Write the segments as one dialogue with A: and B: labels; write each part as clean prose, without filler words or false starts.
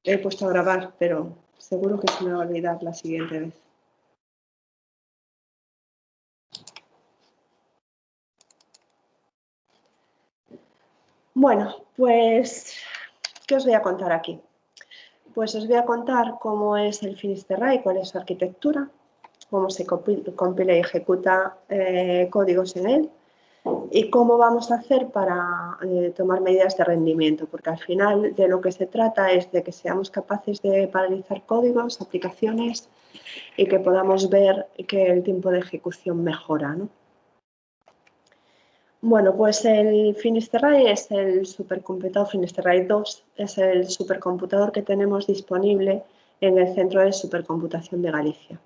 A: he puesto a grabar, pero seguro que se me va a olvidar la siguiente vez. Bueno, pues, ¿qué os voy a contar aquí? Pues os voy a contar cómo es el Finisterrae, cuál es su arquitectura, cómo se compila y ejecuta códigos en él y cómo vamos a hacer para tomar medidas de rendimiento, porque al final de lo que se trata es de que seamos capaces de paralizar códigos, aplicaciones y que podamos ver que el tiempo de ejecución mejora, ¿no? Bueno, pues el Finisterrae es el supercomputador, Finisterrae 2 es el supercomputador que tenemos disponible en el Centro de Supercomputación de Galicia.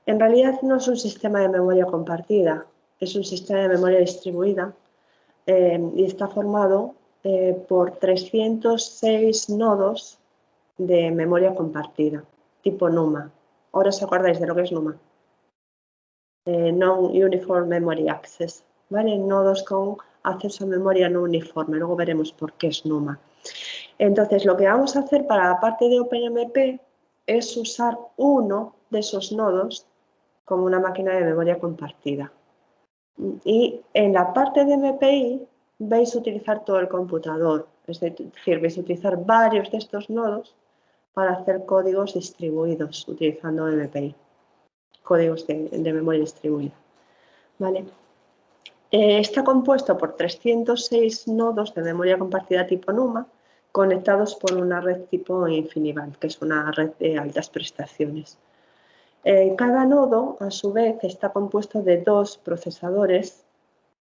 A: En realidad no es un sistema de memoria compartida, es un sistema de memoria distribuida y está formado por 306 nodos de memoria compartida, tipo NUMA. ¿Ahora os acordáis de lo que es NUMA? Non-Uniform Memory Access, ¿vale? Nodos con acceso a memoria no uniforme, luego veremos por qué es NUMA. Entonces, lo que vamos a hacer para la parte de OpenMP es usar uno de esos nodos como una máquina de memoria compartida. Y en la parte de MPI vais a utilizar todo el computador, es decir, vais a utilizar varios de estos nodos para hacer códigos distribuidos utilizando MPI, códigos de memoria distribuida. ¿Vale? Está compuesto por 306 nodos de memoria compartida tipo NUMA conectados por una red tipo InfiniBand, que es una red de altas prestaciones. Cada nodo, a su vez, está compuesto de dos procesadores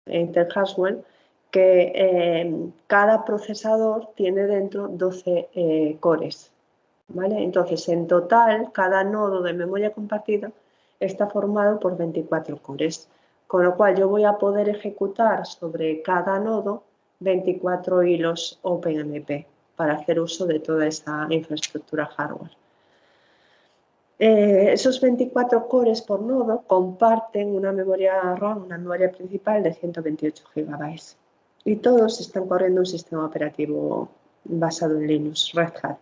A: Intel Haswell, que cada procesador tiene dentro 12 cores. ¿Vale? Entonces, en total, cada nodo de memoria compartida está formado por 24 cores, con lo cual yo voy a poder ejecutar sobre cada nodo 24 hilos OpenMP para hacer uso de toda esa infraestructura hardware. Esos 24 cores por nodo comparten una memoria RAM, una memoria principal de 128 GB. Y todos están corriendo un sistema operativo basado en Linux, Red Hat.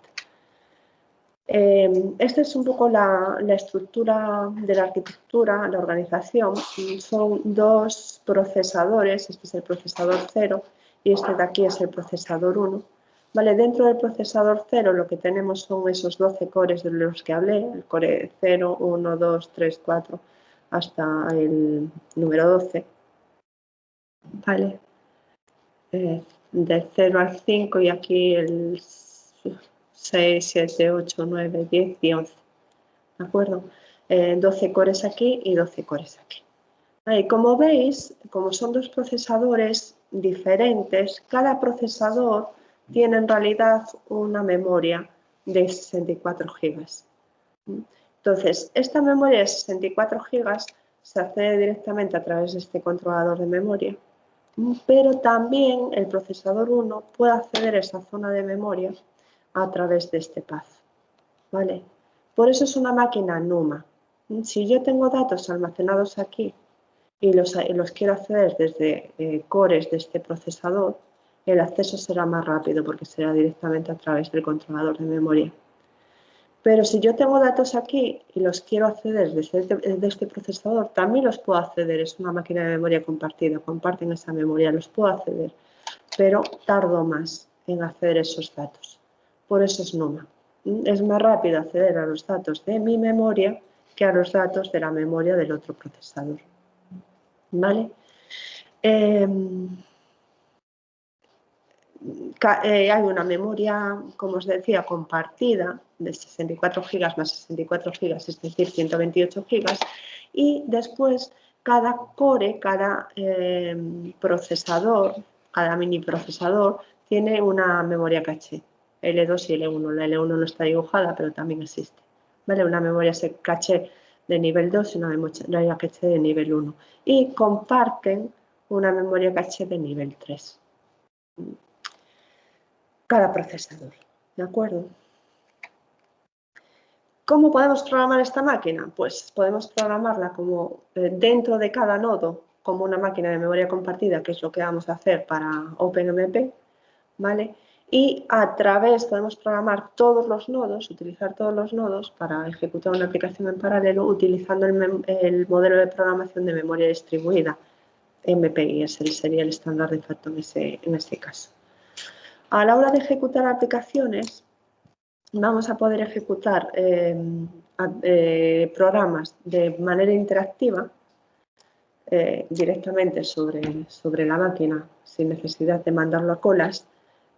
A: Esta es un poco la estructura de la arquitectura, la organización. Son dos procesadores, este es el procesador 0 y este de aquí es el procesador 1. Vale, dentro del procesador 0 lo que tenemos son esos 12 cores de los que hablé, el core 0, 1, 2, 3, 4, hasta el número 12. Vale, del 0 al 5 y aquí el 6, 7, 8, 9, 10 y 11. ¿De acuerdo? 12 cores aquí y 12 cores aquí. Como veis, como son dos procesadores diferentes, cada procesador tiene en realidad una memoria de 64 GB. Entonces, esta memoria de 64 GB se accede directamente a través de este controlador de memoria, pero también el procesador 1 puede acceder a esa zona de memoria a través de este path. ¿Vale? Por eso es una máquina NUMA. Si yo tengo datos almacenados aquí y los quiero acceder desde cores de este procesador, el acceso será más rápido porque será directamente a través del controlador de memoria. Pero si yo tengo datos aquí y los quiero acceder desde este procesador, también los puedo acceder. Es una máquina de memoria compartida, comparten esa memoria, los puedo acceder, pero tardo más en acceder a esos datos. Por eso es NUMA. Es más rápido acceder a los datos de mi memoria que a los datos de la memoria del otro procesador. ¿Vale? Hay una memoria, como os decía, compartida de 64 GB más 64 GB, es decir, 128 GB. Y después cada core, cada procesador, cada mini procesador tiene una memoria caché. L2 y L1. La L1 no está dibujada, pero también existe. ¿Vale? Una memoria caché de nivel 2 y una memoria caché de nivel 1. Y comparten una memoria caché de nivel 3. Cada procesador. ¿De acuerdo? ¿Cómo podemos programar esta máquina? Pues podemos programarla como dentro de cada nodo, como una máquina de memoria compartida, que es lo que vamos a hacer para OpenMP, ¿vale? y a través podemos programar todos los nodos, utilizar todos los nodos para ejecutar una aplicación en paralelo utilizando el modelo de programación de memoria distribuida, MPI, sería el estándar de facto en ese caso. A la hora de ejecutar aplicaciones, vamos a poder ejecutar programas de manera interactiva directamente sobre la máquina sin necesidad de mandarlo a colas.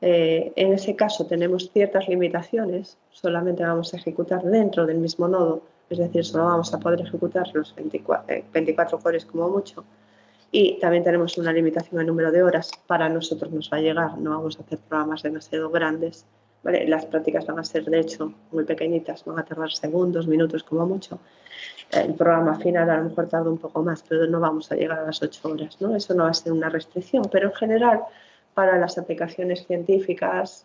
A: En ese caso tenemos ciertas limitaciones, solamente vamos a ejecutar dentro del mismo nodo, es decir, solo vamos a poder ejecutar los 24 cores como mucho. Y también tenemos una limitación en número de horas, para nosotros nos va a llegar, no vamos a hacer programas demasiado grandes, ¿vale? Las prácticas van a ser, de hecho, muy pequeñitas, van a tardar segundos, minutos como mucho. El programa final a lo mejor tarda un poco más, pero no vamos a llegar a las 8 horas, ¿no? Eso no va a ser una restricción, pero en general, para las aplicaciones científicas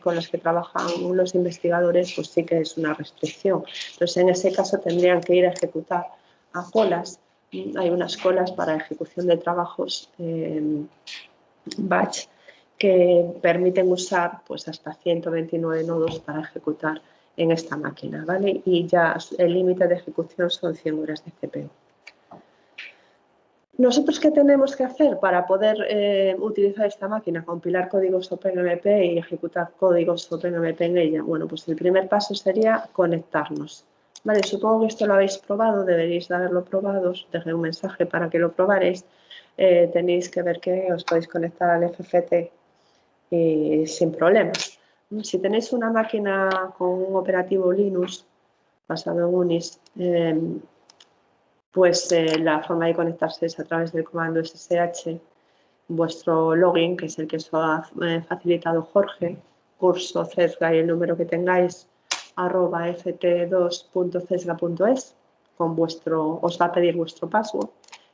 A: con las que trabajan los investigadores, pues sí que es una restricción. Entonces, en ese caso tendrían que ir a ejecutar a colas. Hay unas colas para ejecución de trabajos batch que permiten usar pues, hasta 129 nodos para ejecutar en esta máquina, ¿vale? Y ya el límite de ejecución son 100 horas de CPU. ¿Nosotros qué tenemos que hacer para poder utilizar esta máquina? Compilar códigos OpenMP y ejecutar códigos OpenMP en ella. Bueno, pues el primer paso sería conectarnos. Vale, supongo que esto lo habéis probado, deberíais de haberlo probado, os dejé un mensaje para que lo probaréis. Tenéis que ver que os podéis conectar al FFT sin problemas. Si tenéis una máquina con un operativo Linux basado en Unix, pues la forma de conectarse es a través del comando SSH, vuestro login, que es el que os ha facilitado Jorge, curso CESGA y el número que tengáis, ft2.cesga.es, os va a pedir vuestro password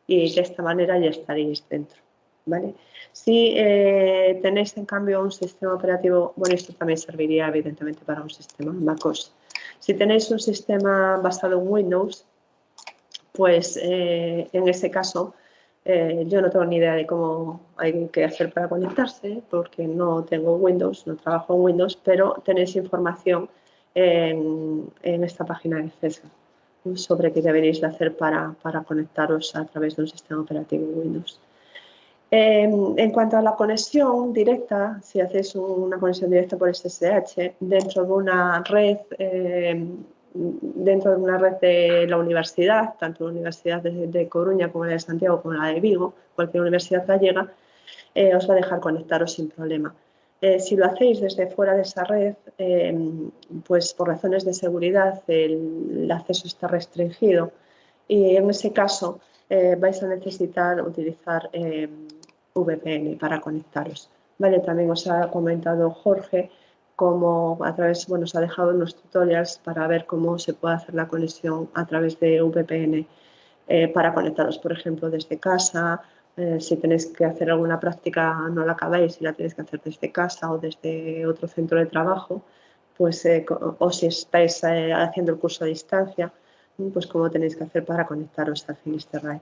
A: y de esta manera ya estaréis dentro, ¿vale? Si tenéis en cambio un sistema operativo, bueno, esto también serviría evidentemente para un sistema MacOS. Si tenéis un sistema basado en Windows, pues en ese caso yo no tengo ni idea de cómo hay que hacer para conectarse porque no tengo Windows, no trabajo en Windows, pero tenéis información en esta página de CESGA sobre qué deberéis de hacer para conectaros a través de un sistema operativo Windows. En cuanto a la conexión directa, si hacéis una conexión directa por SSH dentro de una red de la universidad, tanto la Universidad de Coruña como la de Santiago como la de Vigo, cualquier universidad gallega, os va a dejar conectaros sin problema. Si lo hacéis desde fuera de esa red, pues por razones de seguridad el acceso está restringido y en ese caso vais a necesitar utilizar VPN para conectaros. ¿Vale? También os ha comentado Jorge cómo a través, bueno, os ha dejado unos tutorials para ver cómo se puede hacer la conexión a través de VPN para conectaros, por ejemplo, desde casa. Si tenéis que hacer alguna práctica, no la acabáis y la tenéis que hacer desde casa o desde otro centro de trabajo, pues, o si estáis haciendo el curso a distancia, pues cómo tenéis que hacer para conectaros al Finisterrae.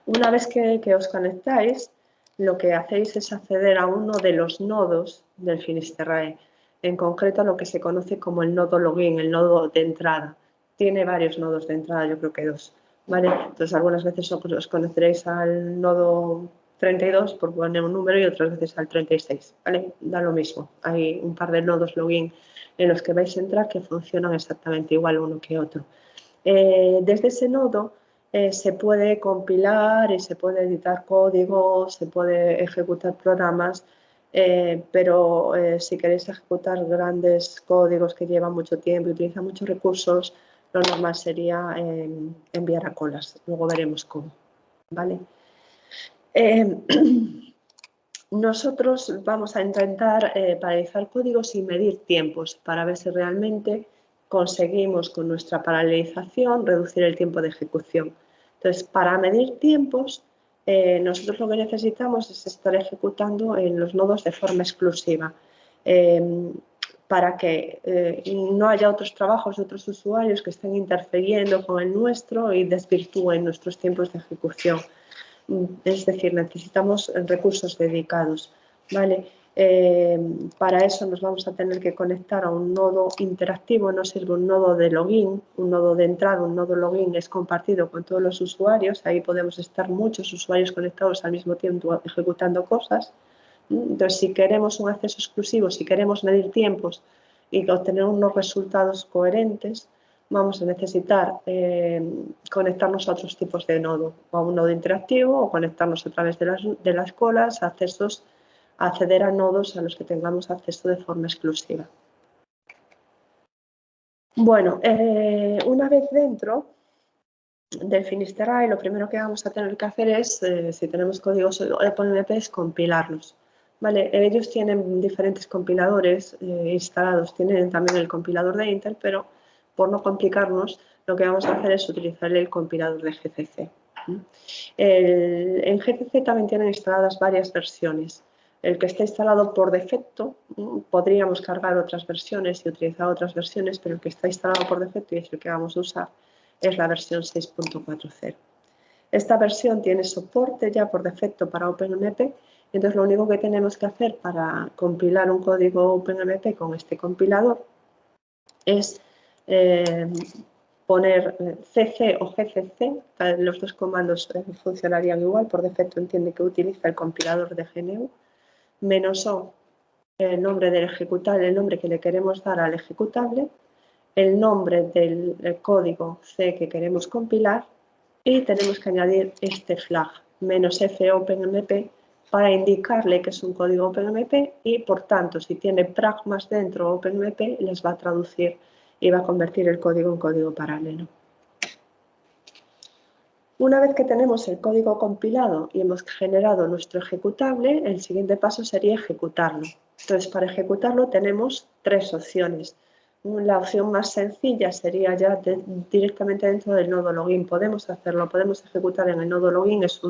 A: Una vez que os conectáis, lo que hacéis es acceder a uno de los nodos del Finisterrae, en concreto lo que se conoce como el nodo login, el nodo de entrada. Tiene varios nodos de entrada, yo creo que 2. ¿Vale? Entonces, algunas veces os conoceréis al nodo 32, por poner un número, y otras veces al 36. ¿Vale? Da lo mismo. Hay un par de nodos login en los que vais a entrar que funcionan exactamente igual uno que otro. Desde ese nodo se puede compilar y se puede editar código, se puede ejecutar programas, pero si queréis ejecutar grandes códigos que llevan mucho tiempo y utilizan muchos recursos, lo normal sería enviar a colas. Luego veremos cómo. ¿Vale? Nosotros vamos a intentar paralizar códigos y medir tiempos para ver si realmente conseguimos con nuestra paralelización reducir el tiempo de ejecución. Entonces, para medir tiempos, nosotros lo que necesitamos es estar ejecutando en los nodos de forma exclusiva para que no haya otros trabajos de otros usuarios que estén interfiriendo con el nuestro y desvirtúen nuestros tiempos de ejecución. Es decir, necesitamos recursos dedicados, ¿vale? Para eso nos vamos a tener que conectar a un nodo interactivo, no sirve un nodo de login, un nodo de entrada, un nodo login es compartido con todos los usuarios, ahí podemos estar muchos usuarios conectados al mismo tiempo ejecutando cosas. Entonces, si queremos un acceso exclusivo, si queremos medir tiempos y obtener unos resultados coherentes, vamos a necesitar conectarnos a otros tipos de nodo, o a un nodo interactivo o conectarnos a través de las colas, accesos, acceder a nodos a los que tengamos acceso de forma exclusiva. Bueno, una vez dentro del Finisterrae, lo primero que vamos a tener que hacer es, si tenemos códigos OpenMP, es compilarlos. Vale, ellos tienen diferentes compiladores instalados, tienen también el compilador de Intel, pero por no complicarnos, lo que vamos a hacer es utilizar el compilador de GCC. En GCC también tienen instaladas varias versiones. El que está instalado por defecto, podríamos cargar otras versiones y utilizar otras versiones, pero el que está instalado por defecto y es el que vamos a usar es la versión 6.40. Esta versión tiene soporte ya por defecto para OpenMP, entonces lo único que tenemos que hacer para compilar un código OpenMP con este compilador es poner cc o gcc, los dos comandos funcionarían igual, por defecto entiende que utiliza el compilador de GNU, -o el nombre del ejecutable, el nombre que le queremos dar al ejecutable, el nombre del código C que queremos compilar y tenemos que añadir este flag, -f OpenMP, para indicarle que es un código OpenMP y, por tanto, si tiene pragmas dentro OpenMP, les va a traducir y va a convertir el código en código paralelo. Una vez que tenemos el código compilado y hemos generado nuestro ejecutable, el siguiente paso sería ejecutarlo. Entonces, para ejecutarlo tenemos tres opciones. La opción más sencilla sería ya directamente dentro del nodo login. Podemos hacerlo, podemos ejecutar en el nodo login, es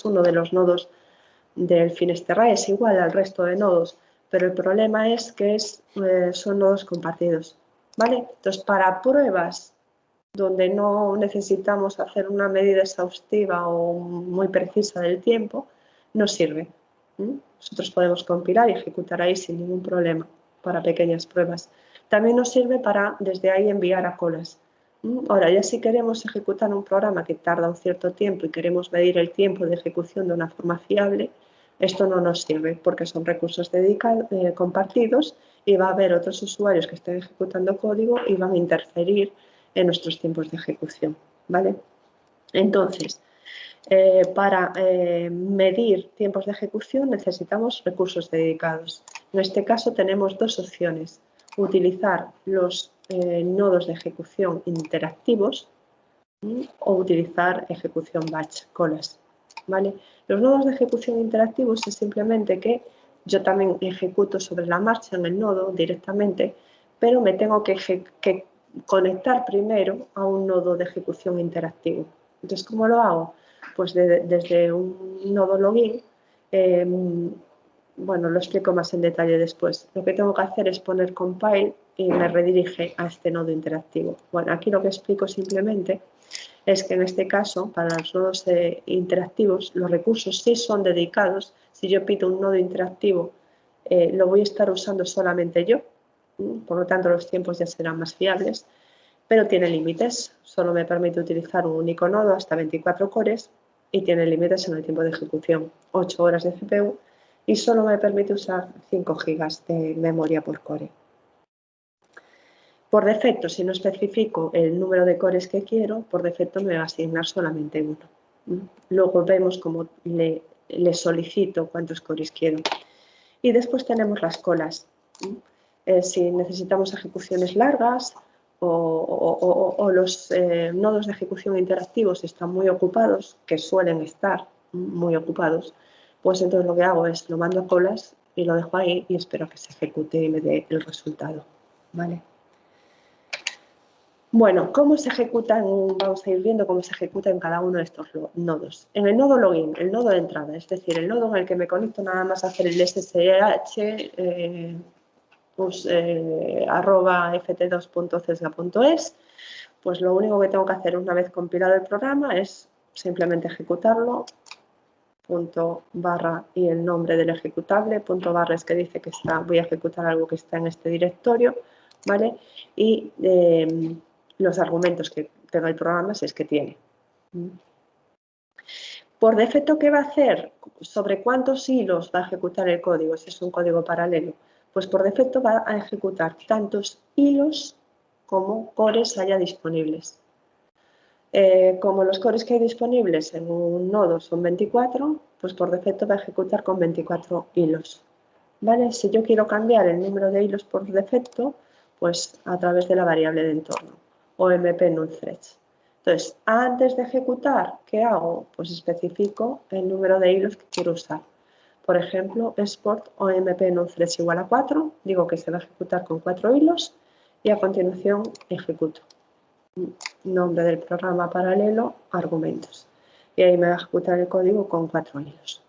A: uno de los nodos del Finisterrae, es igual al resto de nodos, pero el problema es que son nodos compartidos. ¿Vale? Entonces, para pruebas donde no necesitamos hacer una medida exhaustiva o muy precisa del tiempo, nos sirve. Nosotros podemos compilar y ejecutar ahí sin ningún problema para pequeñas pruebas. También nos sirve para desde ahí enviar a colas. Ahora, ya si queremos ejecutar un programa que tarda un cierto tiempo y queremos medir el tiempo de ejecución de una forma fiable, esto no nos sirve porque son recursos compartidos y va a haber otros usuarios que estén ejecutando código y van a interferir en nuestros tiempos de ejecución, ¿vale? Entonces, para medir tiempos de ejecución necesitamos recursos dedicados. En este caso tenemos dos opciones, utilizar los nodos de ejecución interactivos o utilizar ejecución batch, colas, ¿vale? Los nodos de ejecución interactivos es simplemente que yo también ejecuto sobre la marcha en el nodo directamente, pero me tengo que conectar primero a un nodo de ejecución interactivo. Entonces, ¿cómo lo hago? Pues desde un nodo login, bueno, lo explico más en detalle después. Lo que tengo que hacer es poner compile y me redirige a este nodo interactivo. Bueno, aquí lo que explico simplemente es que en este caso, para los nodos interactivos, los recursos sí son dedicados. Si yo pido un nodo interactivo, lo voy a estar usando solamente yo, por lo tanto los tiempos ya serán más fiables, pero tiene límites. Solo me permite utilizar un único nodo hasta 24 cores y tiene límites en el tiempo de ejecución, 8 horas de CPU, y solo me permite usar 5 GB de memoria por core. Por defecto, si no especifico el número de cores que quiero, por defecto me va a asignar solamente uno. Luego vemos cómo le solicito cuántos cores quiero. Y después tenemos las colas. Si necesitamos ejecuciones largas o los nodos de ejecución interactivos están muy ocupados, que suelen estar muy ocupados, pues entonces lo que hago es lo mando a colas y lo dejo ahí y espero que se ejecute y me dé el resultado, ¿vale? Bueno, ¿cómo se ejecutan? Vamos a ir viendo cómo se ejecuta en cada uno de estos nodos. En el nodo login, el nodo de entrada, es decir, el nodo en el que me conecto nada más a hacer el SSH @ft2.cesga.es, pues lo único que tengo que hacer una vez compilado el programa es simplemente ejecutarlo punto barra y el nombre del ejecutable. Punto barra es que dice que voy a ejecutar algo que está en este directorio, ¿vale? Y los argumentos que tenga el programa, si es que tiene. Por defecto, ¿qué va a hacer? ¿Sobre cuántos hilos va a ejecutar el código? Si es un código paralelo. Pues por defecto va a ejecutar tantos hilos como cores haya disponibles. Como los cores que hay disponibles en un nodo son 24, pues por defecto va a ejecutar con 24 hilos. ¿Vale? Si yo quiero cambiar el número de hilos por defecto, pues a través de la variable de entorno, OMP nullThreads. Entonces, antes de ejecutar, ¿qué hago? Pues especifico el número de hilos que quiero usar. Por ejemplo, export OMP nullThreads igual a 4, digo que se va a ejecutar con 4 hilos y a continuación ejecuto. Nombre del programa paralelo, argumentos. Y ahí me va a ejecutar el código con 4 hilos.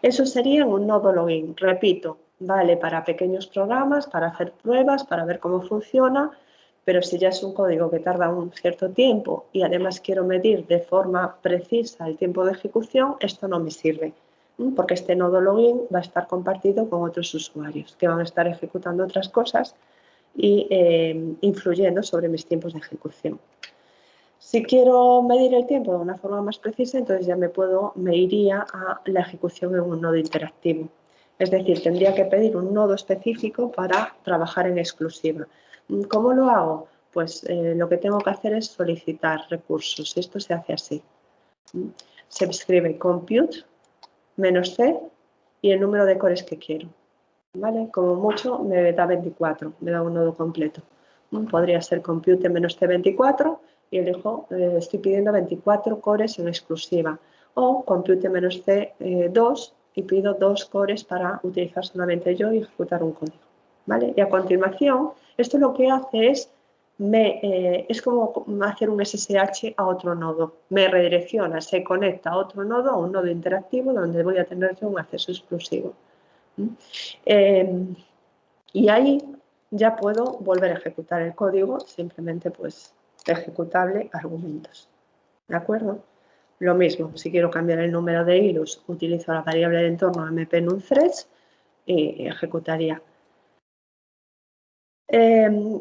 A: Eso sería un nodo login. Repito, vale para pequeños programas, para hacer pruebas, para ver cómo funciona, pero si ya es un código que tarda un cierto tiempo y además quiero medir de forma precisa el tiempo de ejecución, esto no me sirve, porque este nodo login va a estar compartido con otros usuarios que van a estar ejecutando otras cosas y influyendo sobre mis tiempos de ejecución. Si quiero medir el tiempo de una forma más precisa, entonces ya me iría a la ejecución en un nodo interactivo. Es decir, tendría que pedir un nodo específico para trabajar en exclusiva. ¿Cómo lo hago? Pues lo que tengo que hacer es solicitar recursos. Esto se hace así. Se escribe compute -c y el número de cores que quiero. ¿Vale? Como mucho me da 24, me da un nodo completo. Podría ser compute -c24 y elijo, estoy pidiendo 24 cores en exclusiva. O compute -c2 y pido 2 cores para utilizar solamente yo y ejecutar un código. ¿Vale? Y a continuación, esto lo que hace es como hacer un SSH a otro nodo. Me redirecciona, se conecta a otro nodo, a un nodo interactivo donde voy a tener yo un acceso exclusivo. Y ahí ya puedo volver a ejecutar el código, simplemente pues ejecutable argumentos. ¿De acuerdo? Lo mismo, si quiero cambiar el número de hilos, utilizo la variable de entorno MP nullThreads y ejecutaría.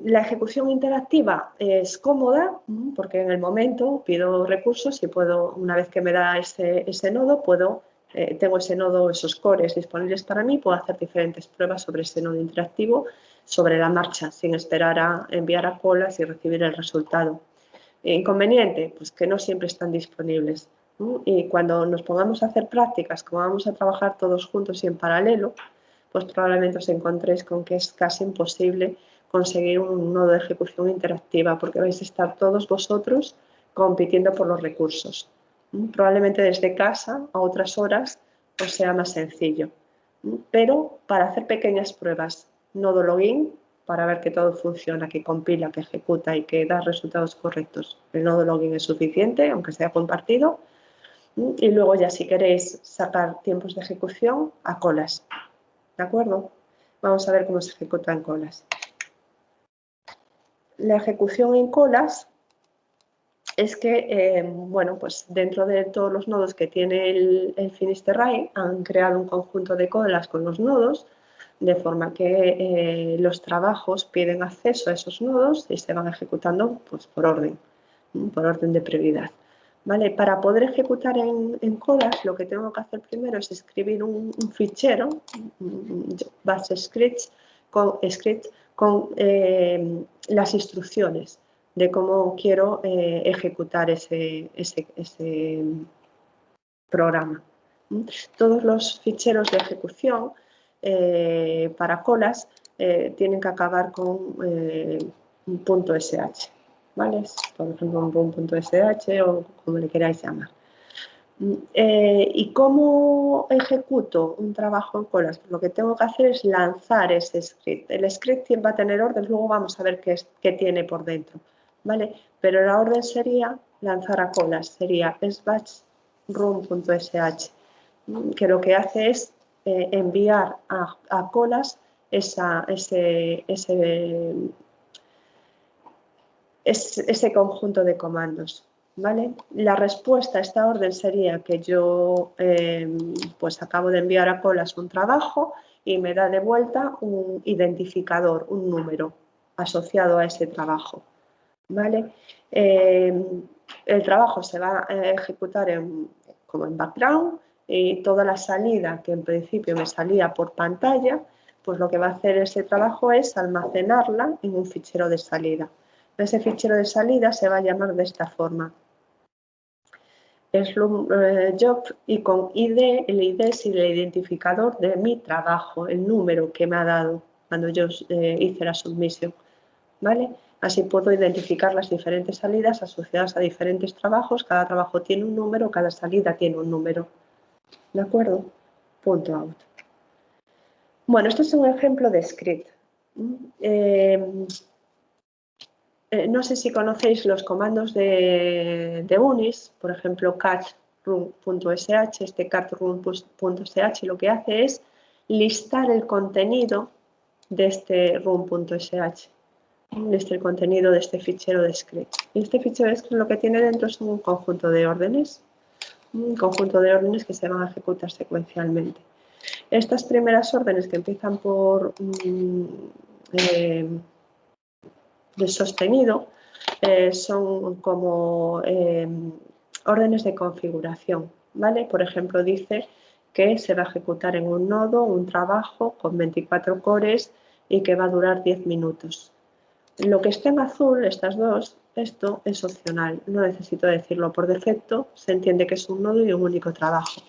A: La ejecución interactiva es cómoda porque en el momento pido recursos y puedo, una vez que me da ese nodo, tengo ese nodo, esos cores disponibles para mí, puedo hacer diferentes pruebas sobre ese nodo interactivo sobre la marcha, sin esperar a enviar a colas y recibir el resultado. Inconveniente, pues que no siempre están disponibles. Y cuando nos pongamos a hacer prácticas, como vamos a trabajar todos juntos y en paralelo, pues probablemente os encontréis con que es casi imposible conseguir un nodo de ejecución interactiva porque vais a estar todos vosotros compitiendo por los recursos. Probablemente desde casa a otras horas os sea más sencillo. Pero para hacer pequeñas pruebas, nodo login, para ver que todo funciona, que compila, que ejecuta y que da resultados correctos. El nodo login es suficiente, aunque sea compartido. Y luego ya si queréis sacar tiempos de ejecución, a colas. ¿De acuerdo? Vamos a ver cómo se ejecuta en colas. La ejecución en colas es que, bueno, pues dentro de todos los nodos que tiene el Finisterrae han creado un conjunto de colas con los nodos, de forma que los trabajos piden acceso a esos nodos y se van ejecutando pues, por orden de prioridad. ¿Vale? Para poder ejecutar en colas, lo que tengo que hacer primero es escribir un fichero, base scripts, con las instrucciones de cómo quiero ejecutar ese programa. Todos los ficheros de ejecución para colas tienen que acabar con un .sh, ¿vale? Por ejemplo, un .sh o como le queráis llamar. ¿Y cómo ejecuto un trabajo en colas? Lo que tengo que hacer es lanzar ese script. El script va a tener orden, luego vamos a ver qué tiene por dentro, ¿vale? Pero la orden sería lanzar a colas, sería sbatch run.sh, que lo que hace es enviar a colas ese conjunto de comandos. ¿vale? La respuesta a esta orden sería que yo pues acabo de enviar a Colas un trabajo y me da de vuelta un identificador, un número asociado a ese trabajo, ¿vale? El trabajo se va a ejecutar como en background y toda la salida que en principio me salía por pantalla, pues lo que va a hacer ese trabajo es almacenarla en un fichero de salida. Ese fichero de salida se va a llamar de esta forma: Slum Job, y con ID, el ID es el identificador de mi trabajo, el número que me ha dado cuando yo hice la submisión, ¿vale? Así puedo identificar las diferentes salidas asociadas a diferentes trabajos. Cada trabajo tiene un número, cada salida tiene un número, ¿de acuerdo? Punto out. Bueno, esto es un ejemplo de script. No sé si conocéis los comandos de Unis, por ejemplo, cat.room.sh. Este cat.room.sh lo que hace es listar el contenido de este room.sh, el contenido de este fichero de script. Y este fichero de script lo que tiene dentro es un conjunto de órdenes, que se van a ejecutar secuencialmente. Estas primeras órdenes que empiezan por de sostenido son como órdenes de configuración, ¿vale? Por ejemplo, dice que se va a ejecutar en un nodo un trabajo con 24 cores y que va a durar 10 minutos. Lo que está en azul, estas dos, esto es opcional, no necesito decirlo. Por defecto se entiende que es un nodo y un único trabajo.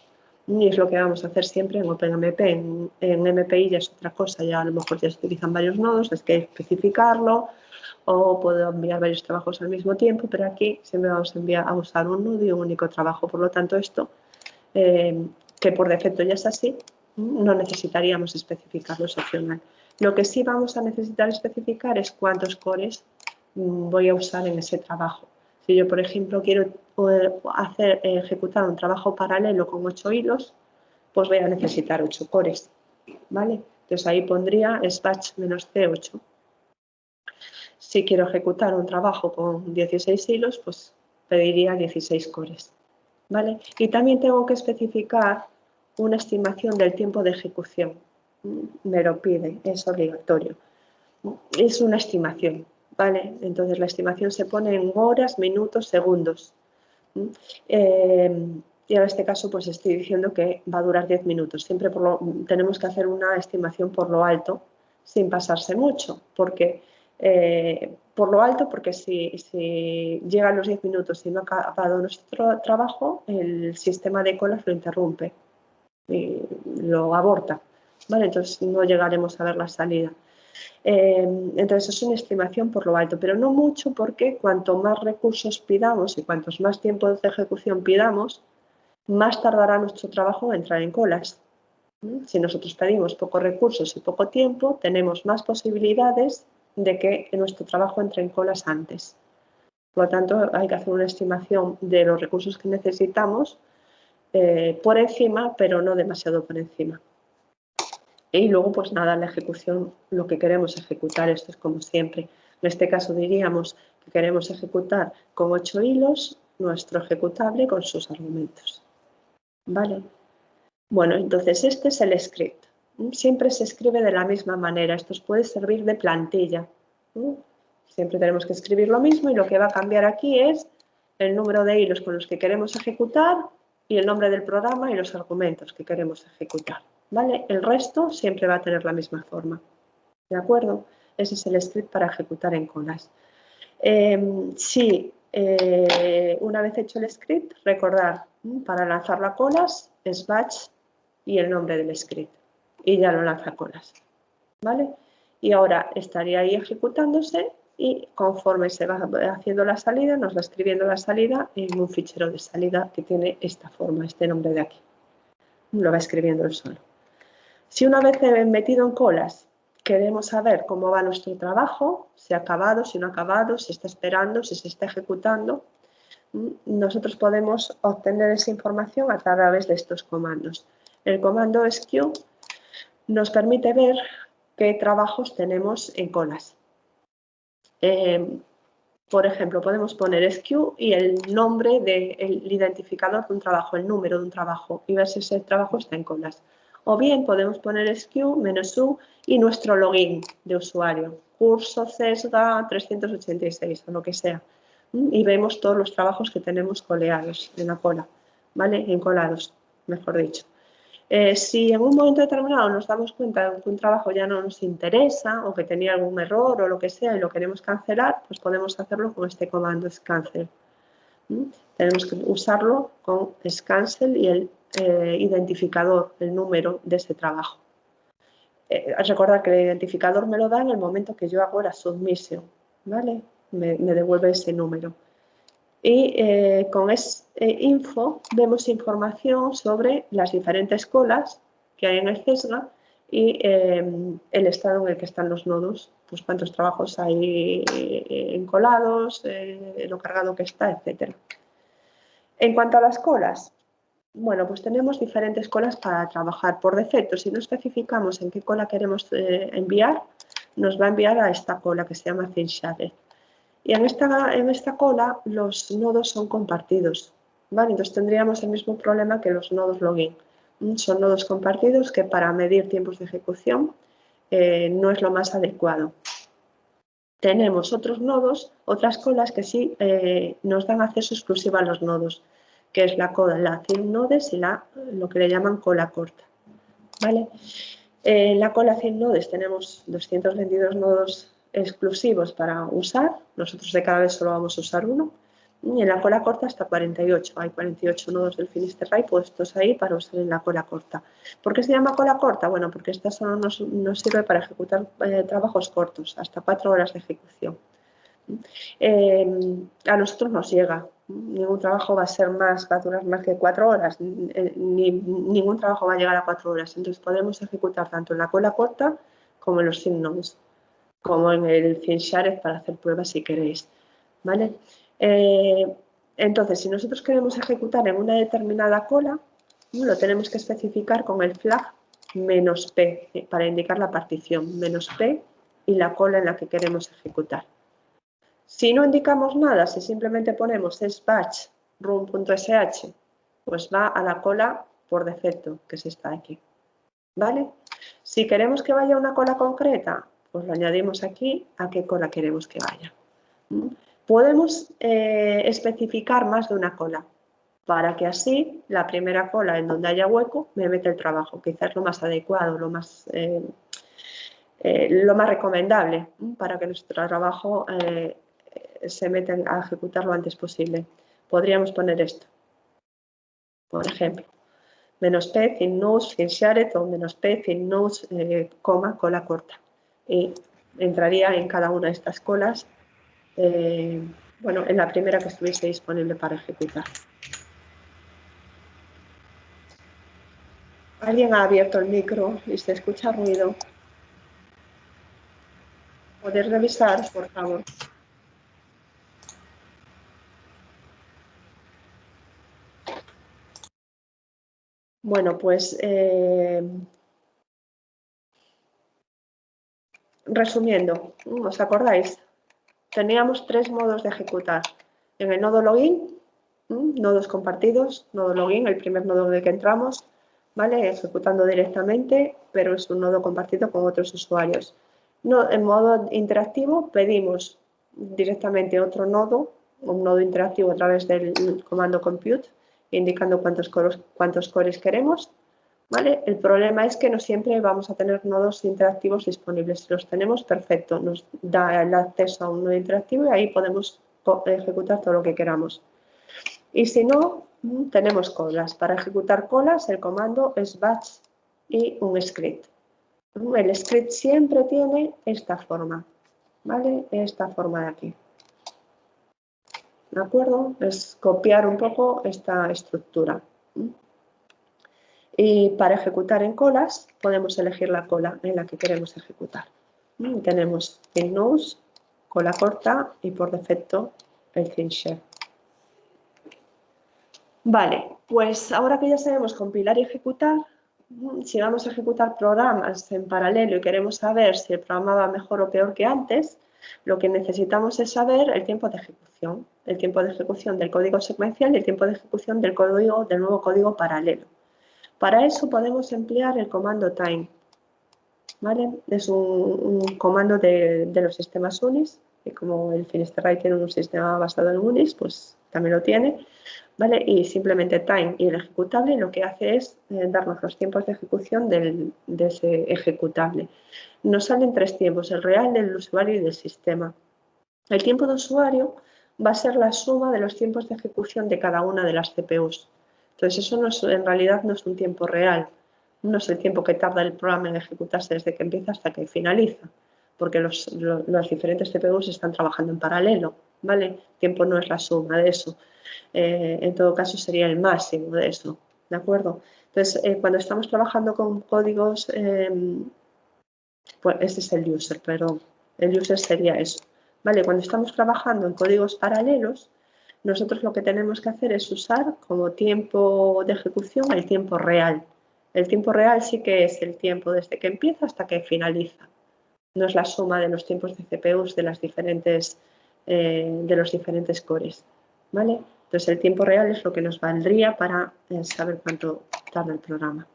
A: Y es lo que vamos a hacer siempre en OpenMP. En MPI ya es otra cosa, ya a lo mejor ya se utilizan varios nodos, es que especificarlo, o puedo enviar varios trabajos al mismo tiempo, pero aquí siempre vamos a usar un nodo y un único trabajo. Por lo tanto, esto, que por defecto ya es así, no necesitaríamos especificarlo, es opcional. Lo que sí vamos a necesitar especificar es cuántos cores voy a usar en ese trabajo. Si yo, por ejemplo, quiero ejecutar un trabajo paralelo con 8 hilos, pues voy a necesitar 8 cores, ¿vale? Entonces ahí pondría batch -C8. Si quiero ejecutar un trabajo con 16 hilos, pues pediría 16 cores, ¿vale? Y también tengo que especificar una estimación del tiempo de ejecución. Me lo pide, es obligatorio. Es una estimación, ¿vale? Entonces la estimación se pone en horas, minutos, segundos. Y en este caso pues estoy diciendo que va a durar 10 minutos. Siempre tenemos que hacer una estimación por lo alto, sin pasarse mucho, porque por lo alto, porque si llegan los 10 minutos y no ha acabado nuestro trabajo, el sistema de colas lo interrumpe y lo aborta, ¿vale? Entonces no llegaremos a ver la salida. Entonces es una estimación por lo alto, pero no mucho, porque cuanto más recursos pidamos y cuantos más tiempos de ejecución pidamos, más tardará nuestro trabajo en entrar en colas. Si nosotros pedimos pocos recursos y poco tiempo, tenemos más posibilidades de que nuestro trabajo entre en colas antes. Por lo tanto, hay que hacer una estimación de los recursos que necesitamos por encima, pero no demasiado por encima. Y luego, pues nada, la ejecución, lo que queremos ejecutar, esto es como siempre. En este caso diríamos que queremos ejecutar con 8 hilos nuestro ejecutable con sus argumentos. ¿Vale? Bueno, entonces este es el script. Siempre se escribe de la misma manera. Esto os puede servir de plantilla. Siempre tenemos que escribir lo mismo y lo que va a cambiar aquí es el número de hilos con los que queremos ejecutar y el nombre del programa y los argumentos que queremos ejecutar. ¿Vale? El resto siempre va a tener la misma forma. ¿De acuerdo? Ese es el script para ejecutar en colas. Una vez hecho el script, recordar, para lanzarlo a colas es batch y el nombre del script. Y ya lo lanza a colas. ¿Vale? Y ahora estaría ahí ejecutándose y conforme se va haciendo la salida, nos va escribiendo la salida en un fichero de salida que tiene esta forma, este nombre de aquí. Lo va escribiendo él solo. Si una vez metido en colas queremos saber cómo va nuestro trabajo, si ha acabado, si no ha acabado, si está esperando, si se está ejecutando, nosotros podemos obtener esa información a través de estos comandos. El comando squeue nos permite ver qué trabajos tenemos en colas. Por ejemplo, podemos poner SQ y el nombre del identificador de un trabajo, el número de un trabajo, y ver si ese trabajo está en colas. O bien podemos poner SQ, -U y nuestro login de usuario, curso CESGA 386 o lo que sea. Y vemos todos los trabajos que tenemos coleados en la cola, ¿vale? Encolados, mejor dicho. Si en un momento determinado nos damos cuenta de que un trabajo ya no nos interesa o que tenía algún error o lo que sea y lo queremos cancelar, pues podemos hacerlo con este comando scancel. Tenemos que usarlo con scancel y el identificador, el número de ese trabajo. Recordad que el identificador me lo da en el momento que yo hago la submisión, ¿vale? Me devuelve ese número. Y con info vemos información sobre las diferentes colas que hay en el CESGA y el estado en el que están los nodos, pues cuántos trabajos hay encolados, lo cargado que está, etc. En cuanto a las colas, bueno, pues tenemos diferentes colas para trabajar. Por defecto, si no especificamos en qué cola queremos enviar, nos va a enviar a esta cola que se llama ThinShared. Y en esta cola los nodos son compartidos, ¿vale? Entonces tendríamos el mismo problema que los nodos login. Son nodos compartidos que para medir tiempos de ejecución no es lo más adecuado. Tenemos otros nodos, otras colas que sí nos dan acceso exclusivo a los nodos, que es la thin nodes y lo que le llaman cola corta, ¿vale? En la cola thin nodes tenemos 222 nodos exclusivos para usar, nosotros de cada vez solo vamos a usar uno, y en la cola corta hasta 48, hay 48 nodos del Finisterrae puestos ahí para usar en la cola corta. ¿Por qué se llama cola corta? Bueno, porque esta solo nos sirve para ejecutar trabajos cortos, hasta 4 horas de ejecución. A nosotros nos llega, ningún trabajo va a durar más que 4 horas, ningún trabajo va a llegar a 4 horas, entonces podemos ejecutar tanto en la cola corta como en los thin nodes, como en el ThinShared para hacer pruebas si queréis, ¿vale? Entonces, si nosotros queremos ejecutar en una determinada cola, lo tenemos que especificar con el flag -p para indicar la partición, -p y la cola en la que queremos ejecutar. Si no indicamos nada, si simplemente ponemos batch run.sh, pues va a la cola por defecto, que es esta aquí, ¿vale? Si queremos que vaya a una cola concreta, pues lo añadimos aquí a qué cola queremos que vaya. Podemos especificar más de una cola, para que así la primera cola en donde haya hueco me mete el trabajo, quizás lo más adecuado, lo más recomendable para que nuestro trabajo se meten a ejecutar lo antes posible. Podríamos poner esto, por ejemplo, -p, thin nodes, ThinShared o -p, thin nodes, coma, cola corta. Y entraría en cada una de estas colas, bueno, en la primera que estuviese disponible para ejecutar. Alguien ha abierto el micro y se escucha ruido. ¿Podéis revisar, por favor? Bueno, pues resumiendo, ¿os acordáis? Teníamos 3 modos de ejecutar. En el nodo login, nodos compartidos, nodo login, el primer nodo en el que entramos, ¿vale? Ejecutando directamente, pero es un nodo compartido con otros usuarios. En modo interactivo pedimos directamente otro nodo, un nodo interactivo a través del comando compute, indicando cuántos cores queremos, ¿vale? El problema es que no siempre vamos a tener nodos interactivos disponibles. Si los tenemos, perfecto, nos da el acceso a un nodo interactivo y ahí podemos ejecutar todo lo que queramos. Y si no, tenemos colas. Para ejecutar colas, el comando es batch y un script. El script siempre tiene esta forma, ¿vale? Esta forma de aquí. ¿De acuerdo? Es copiar un poco esta estructura. Y para ejecutar en colas, podemos elegir la cola en la que queremos ejecutar. Tenemos thin nodes, cola corta y por defecto el ThinShared. Vale, pues ahora que ya sabemos compilar y ejecutar, si vamos a ejecutar programas en paralelo y queremos saber si el programa va mejor o peor que antes, Lo que necesitamos es saber el tiempo de ejecución del código secuencial y el tiempo de ejecución del nuevo código paralelo. Para eso podemos emplear el comando time, ¿vale? Es un comando de los sistemas UNIX, y como el Finisterrae tiene un sistema basado en UNIX, pues también lo tiene, ¿vale? Y simplemente time y el ejecutable lo que hace es darnos los tiempos de ejecución de ese ejecutable. Nos salen 3 tiempos, el real, del usuario y del sistema. El tiempo de usuario va a ser la suma de los tiempos de ejecución de cada una de las CPUs. Entonces, eso en realidad no es un tiempo real, no es el tiempo que tarda el programa en ejecutarse desde que empieza hasta que finaliza, porque los diferentes CPUs están trabajando en paralelo, ¿vale? El tiempo no es la suma de eso. En todo caso, sería el máximo de eso, ¿de acuerdo? Entonces, cuando estamos trabajando con códigos, pues este es el user, perdón, el user sería eso. Vale, cuando estamos trabajando en códigos paralelos, nosotros lo que tenemos que hacer es usar como tiempo de ejecución el tiempo real. El tiempo real sí que es el tiempo desde que empieza hasta que finaliza. No es la suma de los tiempos de CPUs de los diferentes cores. ¿Vale? Entonces el tiempo real es lo que nos valdría para saber cuánto tarda el programa.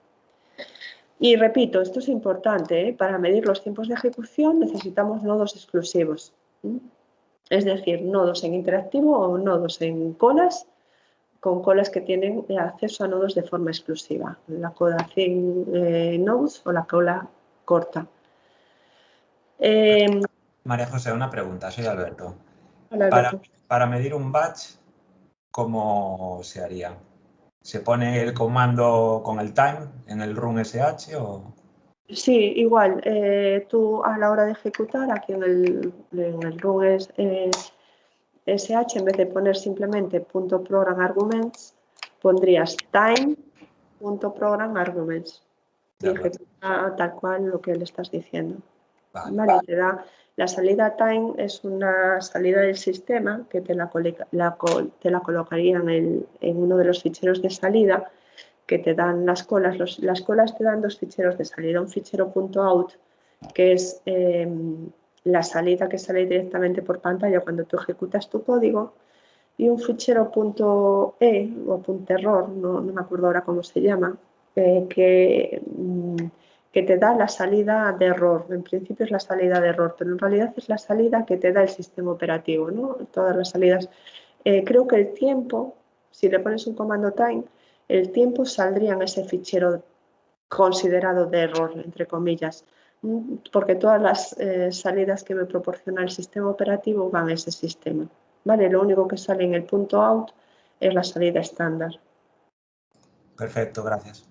A: Y repito, esto es importante, ¿eh? Para medir los tiempos de ejecución necesitamos nodos exclusivos. Es decir, nodos en interactivo o nodos en colas, con colas que tienen acceso a nodos de forma exclusiva. La cola thin nodes o la cola corta.
B: María José, una pregunta, soy Alberto.
A: Hola, Alberto.
B: Para medir un batch, ¿cómo se haría? ¿Se pone el comando con el time en el run sh o...?
A: Sí, igual. Tú a la hora de ejecutar, aquí en el run sh, en vez de poner simplemente .program arguments, pondrías time.program arguments y ejecuta tal cual lo que le estás diciendo. Vale, te da la salida time, es una salida del sistema que te la colocaría en uno de los ficheros de salida que te dan las colas. Las colas te dan 2 ficheros de salida, un fichero .out, que es la salida que sale directamente por pantalla cuando tú ejecutas tu código, y un fichero .e o .error, no me acuerdo ahora cómo se llama, que te da la salida de error. En principio es la salida de error, pero en realidad es la salida que te da el sistema operativo, ¿no? Todas las salidas. Creo que el tiempo, si le pones un comando time, el tiempo saldría en ese fichero considerado de error, entre comillas, porque todas las salidas que me proporciona el sistema operativo van a ese sistema. ¿Vale? Lo único que sale en el .out es la salida estándar.
B: Perfecto, gracias.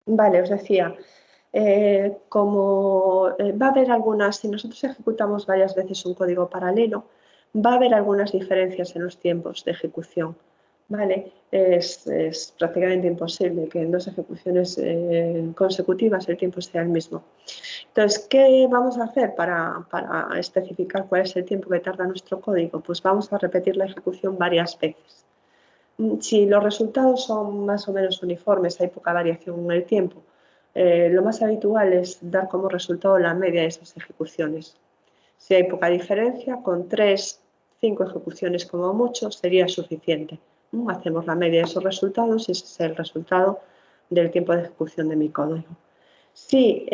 A: Vale, os decía, como va a haber algunas, si nosotros ejecutamos varias veces un código paralelo, va a haber algunas diferencias en los tiempos de ejecución. ¿Vale? Es prácticamente imposible que en 2 ejecuciones consecutivas el tiempo sea el mismo. Entonces, ¿qué vamos a hacer para especificar cuál es el tiempo que tarda nuestro código? Pues vamos a repetir la ejecución varias veces. Si los resultados son más o menos uniformes, hay poca variación en el tiempo, lo más habitual es dar como resultado la media de esas ejecuciones. Si hay poca diferencia, con 3, 5 ejecuciones como mucho sería suficiente. Hacemos la media de esos resultados y ese es el resultado del tiempo de ejecución de mi código. Si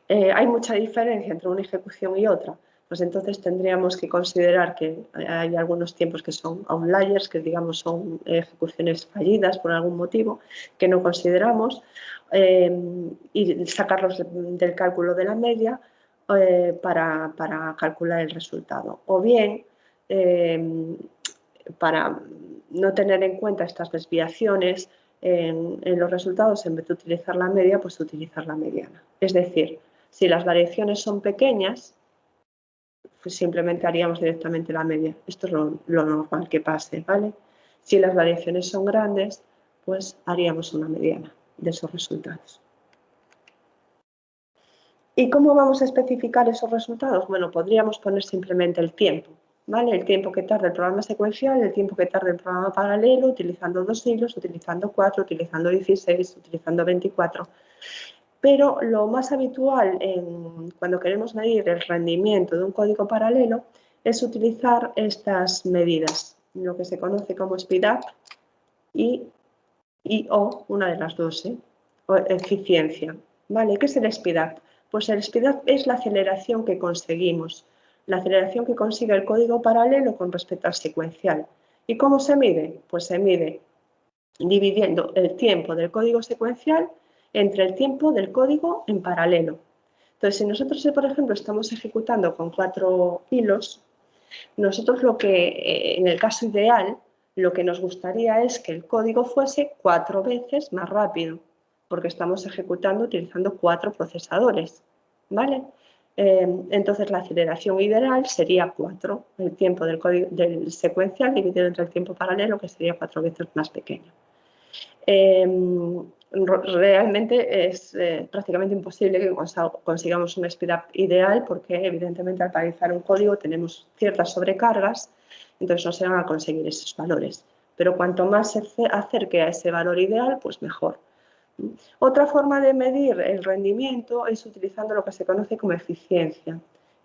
A: hay mucha diferencia entre una ejecución y otra, pues entonces tendríamos que considerar que hay algunos tiempos que son outliers, que digamos son ejecuciones fallidas por algún motivo, que no consideramos, y sacarlos del cálculo de la media para calcular el resultado. O bien, para no tener en cuenta estas desviaciones en los resultados, en vez de utilizar la media, pues utilizar la mediana. Es decir, si las variaciones son pequeñas, pues simplemente haríamos directamente la media. Esto es lo normal que pase, ¿vale? Si las variaciones son grandes, pues haríamos una mediana de esos resultados. ¿Y cómo vamos a especificar esos resultados? Bueno, podríamos poner simplemente el tiempo. ¿vale? El tiempo que tarda el programa secuencial, el tiempo que tarda el programa paralelo, utilizando 2 hilos, utilizando 4, utilizando 16, utilizando 24. Pero lo más habitual cuando queremos medir el rendimiento de un código paralelo es utilizar estas medidas, lo que se conoce como speedup o una de las dos, o eficiencia. ¿Vale? ¿Qué es el speedup? Pues el speedup es la aceleración que conseguimos, la aceleración que consigue el código paralelo con respecto al secuencial. ¿Y cómo se mide? Pues se mide dividiendo el tiempo del código secuencial entre el tiempo del código en paralelo. Entonces, si nosotros, por ejemplo, estamos ejecutando con 4 hilos, nosotros en el caso ideal, lo que nos gustaría es que el código fuese 4 veces más rápido, porque estamos ejecutando utilizando 4 procesadores, ¿vale? Entonces, la aceleración ideal sería 4, el tiempo del secuencial dividido entre el tiempo paralelo, que sería 4 veces más pequeño. Realmente es prácticamente imposible que consigamos un speedup ideal porque evidentemente al paralizar un código tenemos ciertas sobrecargas, entonces no se van a conseguir esos valores. Pero cuanto más se acerque a ese valor ideal, pues mejor. Otra forma de medir el rendimiento es utilizando lo que se conoce como eficiencia,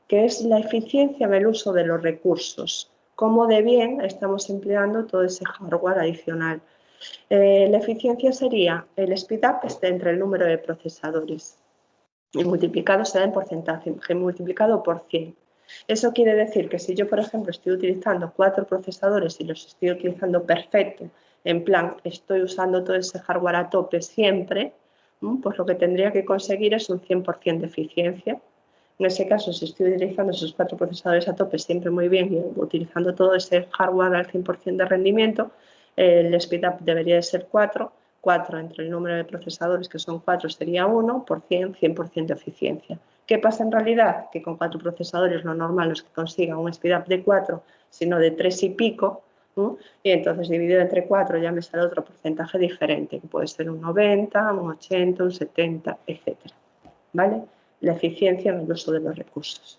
A: que es la eficiencia en el uso de los recursos, cómo de bien estamos empleando todo ese hardware adicional. La eficiencia sería el speedup entre el número de procesadores y multiplicado será en porcentaje, multiplicado por 100. Eso quiere decir que si yo, por ejemplo, estoy utilizando 4 procesadores y los estoy utilizando perfecto, en plan, estoy usando todo ese hardware a tope siempre, pues lo que tendría que conseguir es un 100% de eficiencia. En ese caso, si estoy utilizando esos 4 procesadores a tope siempre muy bien y utilizando todo ese hardware al 100% de rendimiento, el speedup debería de ser 4. 4 entre el número de procesadores, que son 4, sería 1, por 100, 100% de eficiencia. ¿Qué pasa en realidad? Que con 4 procesadores lo normal no es que consigan un speedup de 4, sino de 3 y pico, ¿no? Y entonces dividido entre 4 ya me sale otro porcentaje diferente, que puede ser un 90, un 80, un 70, etc. ¿Vale? La eficiencia en el uso de los recursos.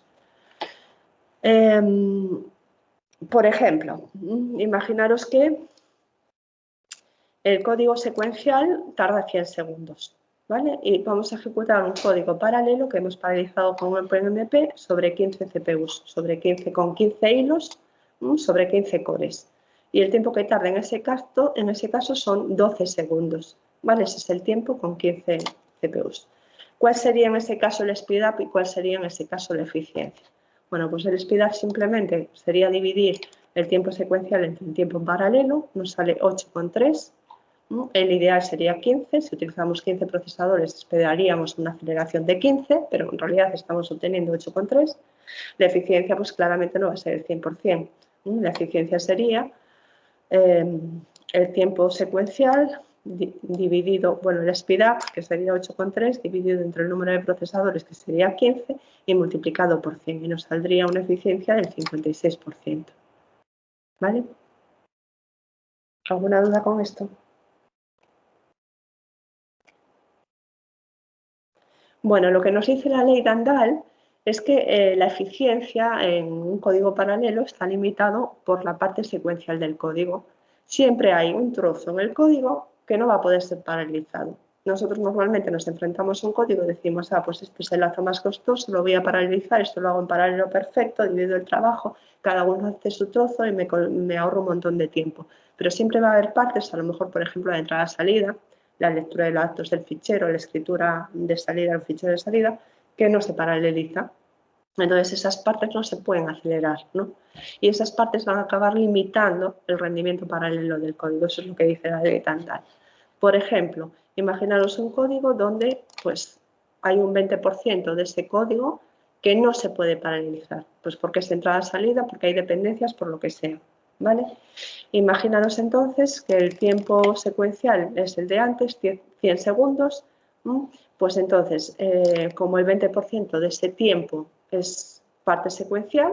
A: Por ejemplo, imaginaros que el código secuencial tarda 100 segundos, ¿vale? Y vamos a ejecutar un código paralelo que hemos paralizado con OpenMP sobre 15 CPUs, con 15 hilos, sobre 15 cores. Y el tiempo que tarda en ese caso son 12 segundos, ¿vale? Ese es el tiempo con 15 CPUs. ¿Cuál sería en ese caso el speedup y cuál sería en ese caso la eficiencia? Bueno, pues el speedup simplemente sería dividir el tiempo secuencial entre el tiempo en paralelo, nos sale 8,3. El ideal sería 15, si utilizamos 15 procesadores esperaríamos una aceleración de 15, pero en realidad estamos obteniendo 8,3. La eficiencia pues claramente no va a ser el 100%. La eficiencia sería el tiempo secuencial dividido, bueno, el speedup, que sería 8,3, dividido entre el número de procesadores, que sería 15, y multiplicado por 100, y nos saldría una eficiencia del 56%. ¿Vale? ¿Alguna duda con esto? Bueno, lo que nos dice la ley de Andal es que la eficiencia en un código paralelo está limitado por la parte secuencial del código. Siempre hay un trozo en el código que no va a poder ser paralizado. Nosotros normalmente nos enfrentamos a un código y decimos, pues este es el lazo más costoso, lo voy a paralizar, esto lo hago en paralelo perfecto, divido el trabajo, cada uno hace su trozo y me ahorro un montón de tiempo. Pero siempre va a haber partes, a lo mejor, por ejemplo, la entrada-salida, la lectura de los datos del fichero, la escritura de salida del fichero de salida, que no se paraleliza. Entonces, esas partes no se pueden acelerar, ¿no? Y esas partes van a acabar limitando el rendimiento paralelo del código. Eso es lo que dice la ley Tandal. Por ejemplo, imaginaros un código donde pues, hay un 20% de ese código que no se puede paralelizar, pues porque es entrada-salida, porque hay dependencias, por lo que sea, ¿vale? Imaginaros entonces que el tiempo secuencial es el de antes, 100 segundos, pues entonces, como el 20% de ese tiempo es parte secuencial,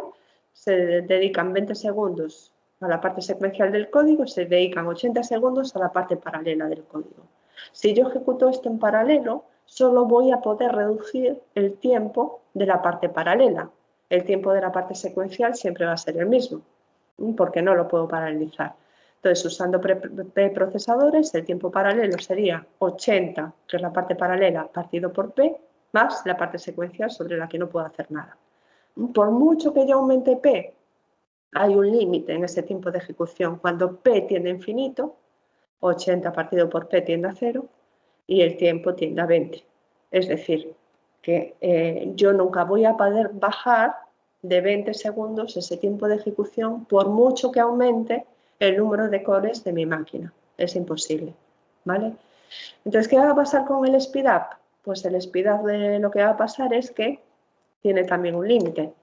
A: se dedican 20 segundos a la parte secuencial del código, se dedican 80 segundos a la parte paralela del código. Si yo ejecuto esto en paralelo, solo voy a poder reducir el tiempo de la parte paralela. el tiempo de la parte secuencial siempre va a ser el mismo, porque no lo puedo paralelizar. Entonces, usando P-procesadores, el tiempo paralelo sería 80, que es la parte paralela, partido por P, más la parte secuencial sobre la que no puedo hacer nada. Por mucho que yo aumente P, hay un límite en ese tiempo de ejecución. Cuando P tiende a infinito, 80 partido por P tiende a 0 y el tiempo tiende a 20. Es decir, que yo nunca voy a poder bajar de 20 segundos ese tiempo de ejecución por mucho que aumente el número de cores de mi máquina. Es imposible, ¿vale? Entonces, ¿qué va a pasar con el speedup? Pues el speedup de lo que va a pasar es que tiene también un límite.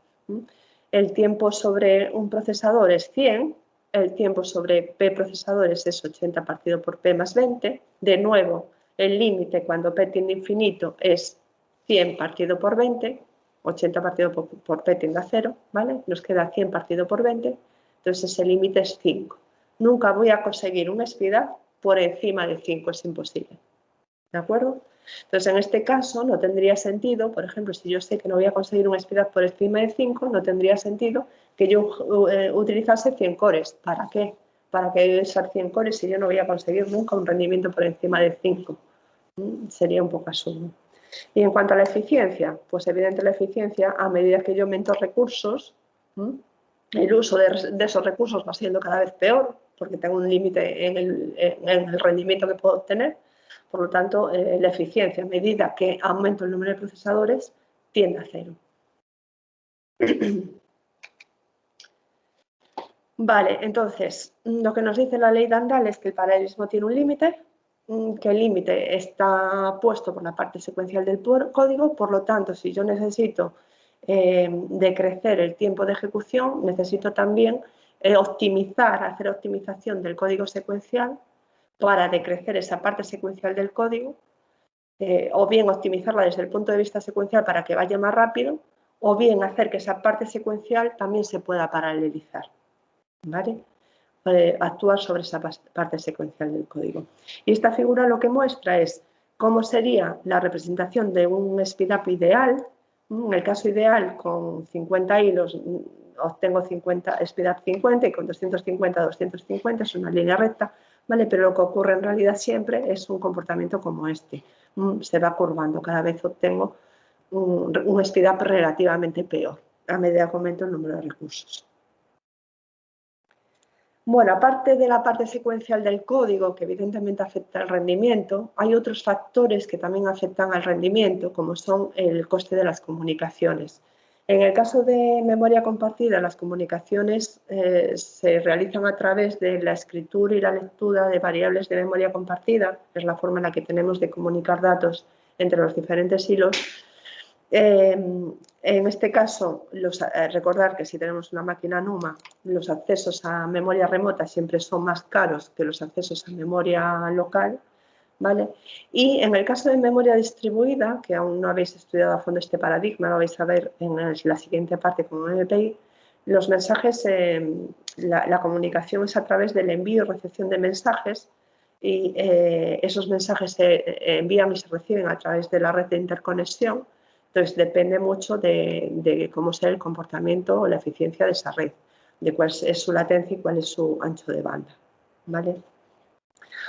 A: El tiempo sobre un procesador es 100, el tiempo sobre P procesadores es 80 partido por P más 20. De nuevo, el límite cuando P tiende a infinito es 100 partido por 20, 80 partido por P tiende a 0, ¿vale? Nos queda 100 partido por 20, entonces ese límite es 5. Nunca voy a conseguir un speedup por encima de 5, es imposible. ¿De acuerdo? Entonces, en este caso no tendría sentido, por ejemplo, si yo sé que no voy a conseguir un speedup por encima de 5, no tendría sentido que yo utilizase 100 cores. ¿Para qué? ¿Para qué usar 100 cores si yo no voy a conseguir nunca un rendimiento por encima de 5? Sería un poco absurdo. Y en cuanto a la eficiencia, pues evidente la eficiencia, a medida que yo aumento recursos, el uso de esos recursos va siendo cada vez peor, porque tengo un límite en el rendimiento que puedo obtener. Por lo tanto, la eficiencia, a medida que aumento el número de procesadores, tiende a 0. Vale, entonces, lo que nos dice la ley de Andal es que el paralelismo tiene un límite, que el límite está puesto por la parte secuencial del código, por lo tanto, si yo necesito decrecer el tiempo de ejecución, necesito también hacer optimización del código secuencial para decrecer esa parte secuencial del código, o bien optimizarla desde el punto de vista secuencial para que vaya más rápido, o bien hacer que esa parte secuencial también se pueda paralelizar, ¿vale? Actuar sobre esa parte secuencial del código. Y esta figura lo que muestra es cómo sería la representación de un speedup ideal. En el caso ideal, con 50 hilos, obtengo speedup 50 y con 250, 250, es una línea recta, ¿vale? Pero lo que ocurre en realidad siempre es un comportamiento como este. Se va curvando, cada vez obtengo un speedup relativamente peor a medida que aumento el número de recursos. Bueno, aparte de la parte secuencial del código, que evidentemente afecta al rendimiento, hay otros factores que también afectan al rendimiento, como son el coste de las comunicaciones. En el caso de memoria compartida, las comunicaciones se realizan a través de la escritura y la lectura de variables de memoria compartida, que es la forma en la que tenemos de comunicar datos entre los diferentes hilos. En este caso, recordar que si tenemos una máquina NUMA, los accesos a memoria remota siempre son más caros que los accesos a memoria local, ¿vale? Y en el caso de memoria distribuida, que aún no habéis estudiado a fondo este paradigma, lo vais a ver en la siguiente parte como MPI, los mensajes, la comunicación es a través del envío y recepción de mensajes, y esos mensajes se envían y se reciben a través de la red de interconexión. Entonces, depende mucho de cómo sea el comportamiento o la eficiencia de esa red, de cuál es su latencia y cuál es su ancho de banda, ¿vale?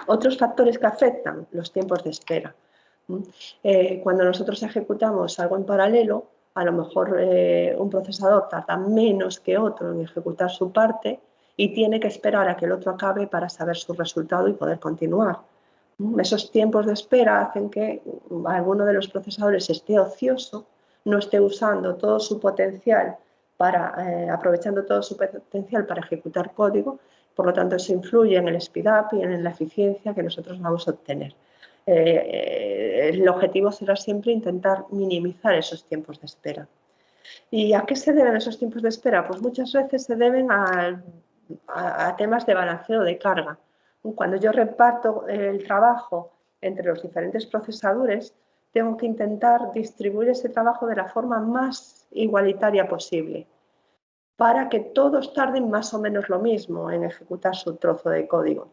A: Otros factores que afectan los tiempos de espera. Cuando nosotros ejecutamos algo en paralelo, a lo mejor un procesador tarda menos que otro en ejecutar su parte y tiene que esperar a que el otro acabe para saber su resultado y poder continuar. Esos tiempos de espera hacen que alguno de los procesadores esté ocioso, no esté usando todo su potencial aprovechando todo su potencial para ejecutar código, por lo tanto eso influye en el speedup y en la eficiencia que nosotros vamos a obtener. El objetivo será siempre intentar minimizar esos tiempos de espera. ¿Y a qué se deben esos tiempos de espera? Pues muchas veces se deben a temas de balanceo de carga. Cuando yo reparto el trabajo entre los diferentes procesadores, tengo que intentar distribuir ese trabajo de la forma más igualitaria posible para que todos tarden más o menos lo mismo en ejecutar su trozo de código.